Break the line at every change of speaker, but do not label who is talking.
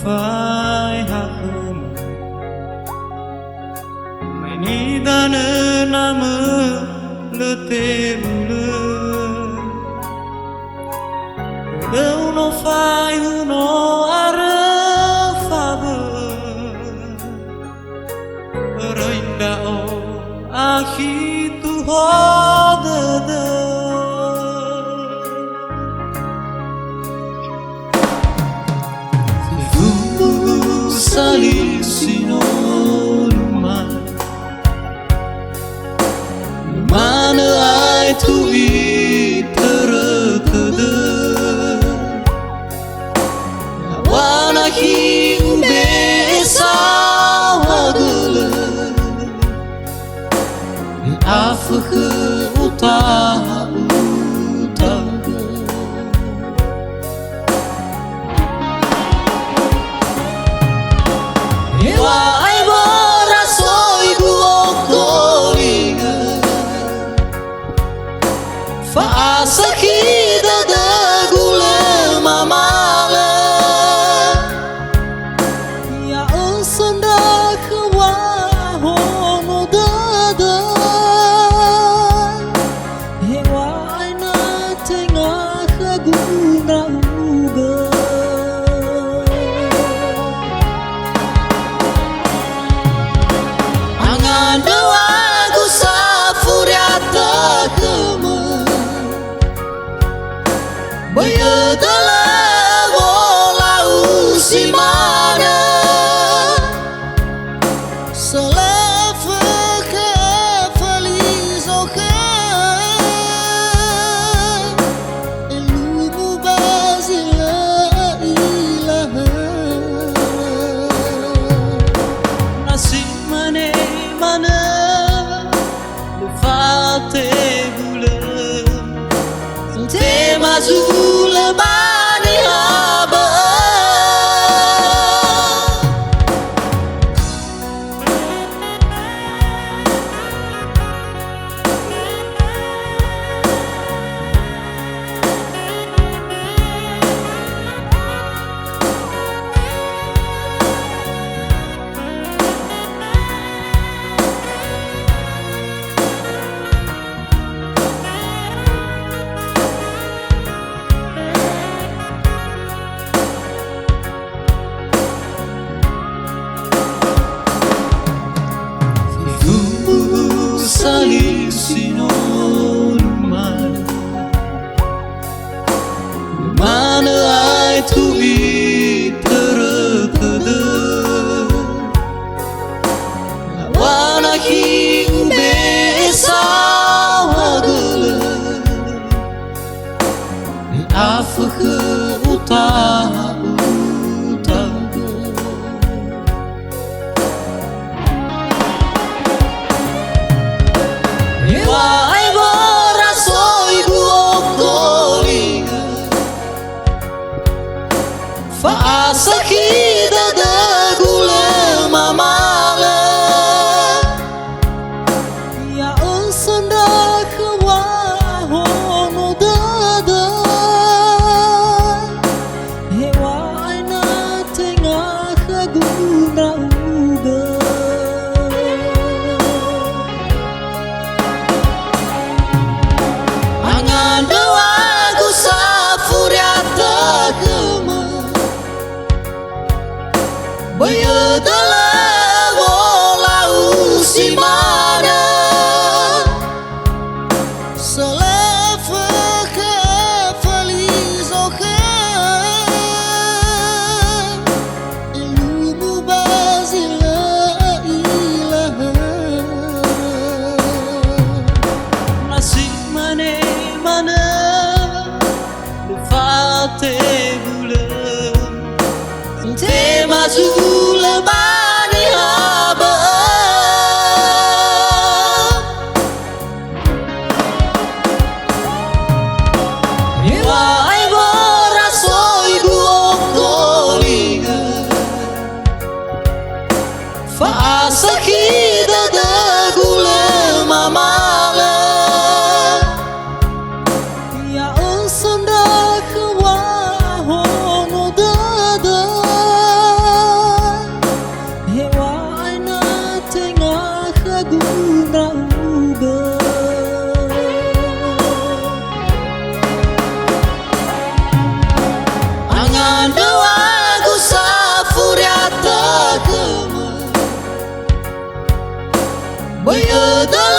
phai hạ khum mày ni ta nơ na mơ lơ tê bulu đâu nó phai hu nó ara pha bơ reinda o akhi tu ho de salir sin olma mana ai tu i terkede wana hi ube sawagele afkh uta Sakida da gule mamala ya usanda khwa hono da hewa aina tenga khaguna uga anganda aku safuriata kema Baya dala bola usimana Selefa ke feliz oke Elumu bazila ilaha Nasib mane mana Lufate bulan Tema azul bani haba salir sin olma mana ai tu i terkede wana hi ube sawagele afkh uta Sakida da gule mamala ya usanda khwa hono da
na uga. Angan doa ku safuriata kema Bayada